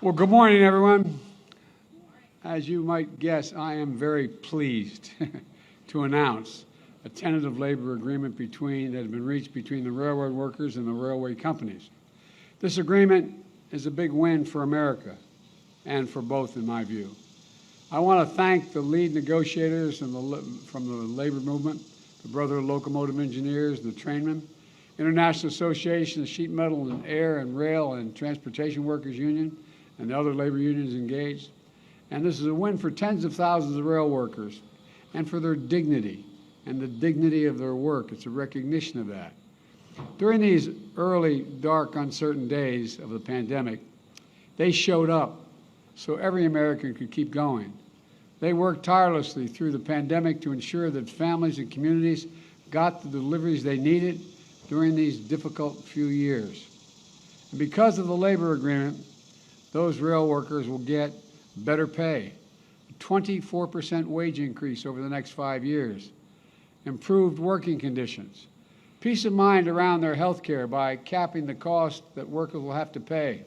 Well, good morning, everyone. As you might guess, I am very pleased to announce a tentative labor agreement that has been reached between the railroad workers and the railway companies. This agreement is a big win for America and for both, in my view. I want to thank the lead negotiators from the labor movement, the Brotherhood of Locomotive Engineers, the trainmen, International Association of Sheet Metal and Air and Rail and Transportation Workers Union, and the other labor unions engaged. And this is a win for tens of thousands of rail workers and for their dignity and the dignity of their work. It's a recognition of that. During these early, dark, uncertain days of the pandemic, they showed up so every American could keep going. They worked tirelessly through the pandemic to ensure that families and communities got the deliveries they needed during these difficult few years. And because of the labor agreement, those rail workers will get better pay, a 24% wage increase over the next 5 years, improved working conditions, peace of mind around their health care by capping the cost that workers will have to pay.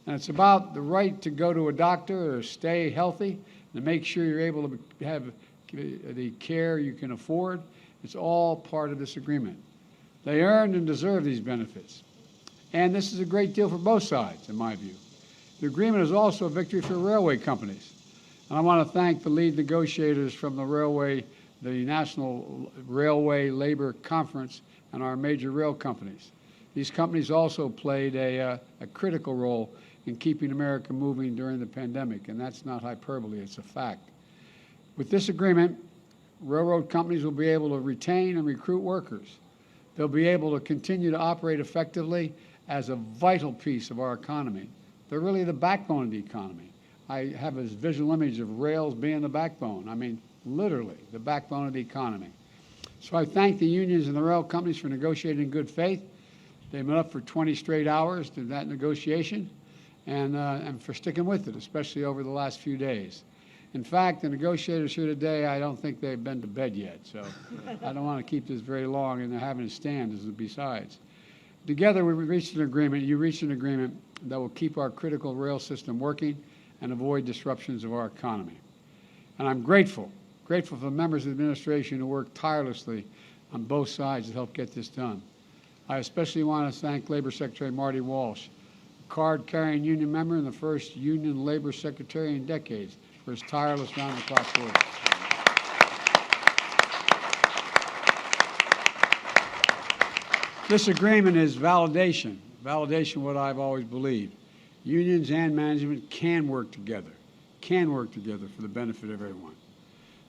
And it's about the right to go to a doctor or stay healthy and to make sure you're able to have the care you can afford. It's all part of this agreement. They earned and deserve these benefits. And this is a great deal for both sides, in my view. The agreement is also a victory for railway companies. And I want to thank the lead negotiators from the National Railway Labor Conference and our major rail companies. These companies also played a critical role in keeping America moving during the pandemic, and that's not hyperbole, it's a fact. With this agreement, railroad companies will be able to retain and recruit workers. They'll be able to continue to operate effectively as a vital piece of our economy. They're really the backbone of the economy. I have this visual image of rails being the backbone. I mean, literally, the backbone of the economy. So I thank the unions and the rail companies for negotiating in good faith. They've been up for 20 straight hours to that negotiation and for sticking with it, especially over the last few days. In fact, the negotiators here today, I don't think they've been to bed yet, so I don't want to keep this very long, and they're having to stand besides. Together, we reached an agreement, you reached an agreement that will keep our critical rail system working and avoid disruptions of our economy. And I'm grateful for the members of the administration who worked tirelessly on both sides to help get this done. I especially want to thank Labor Secretary Marty Walsh, a card-carrying union member and the first union labor secretary in decades, for his tireless round-the-clock work. This agreement is validation of what I've always believed. Unions and management can work together for the benefit of everyone.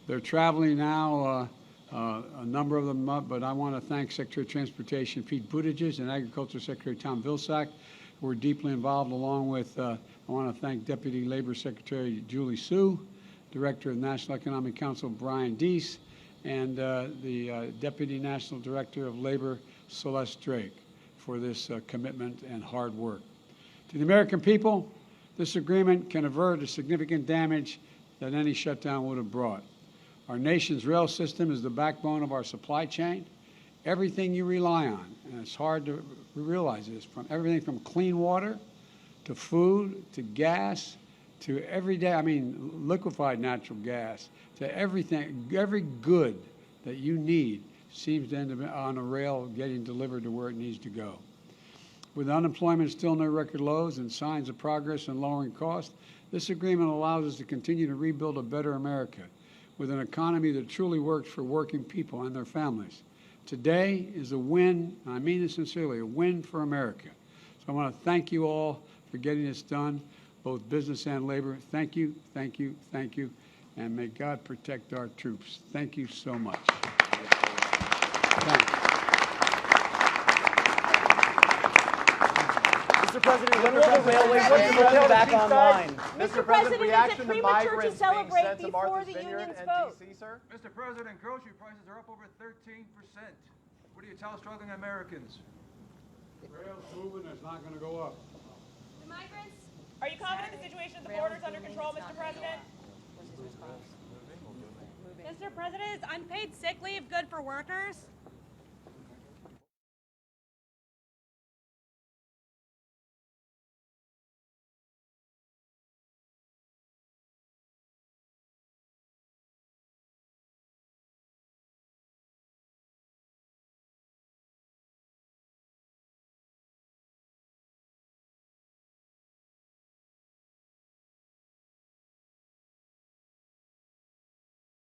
They're traveling now, a number of them up, but I want to thank Secretary of Transportation Pete Buttigieg and Agriculture Secretary Tom Vilsack, who are deeply involved, along with, I want to thank Deputy Labor Secretary Julie Sue, Director of the National Economic Council Brian Deese, and the Deputy National Director of Labor Celeste Drake for this commitment and hard work. To the American people, this agreement can avert the significant damage that any shutdown would have brought. Our nation's rail system is the backbone of our supply chain. Everything you rely on, and it's hard to realize this, from everything from clean water to food to gas to liquefied natural gas, to everything, every good that you need seems to end up on a rail getting delivered to where it needs to go. With unemployment still near record lows and signs of progress in lowering costs, this agreement allows us to continue to rebuild a better America with an economy that truly works for working people and their families. Today is a win, and I mean this sincerely, a win for America. So I want to thank you all for getting this done, both business and labor. Thank you, thank you, thank you, and may God protect our troops. Thank you so much. Thanks. Mr. President, when will the railway workers come back online? Mr. President, is it premature to celebrate before the unions vote? Mr. President, grocery prices are up over 13%. What do you tell struggling Americans? Rail's moving, it's not going to go up. The migrants? Are you confident the situation at the border is under control, Mr. President? Mr. President, is unpaid sick leave good for workers?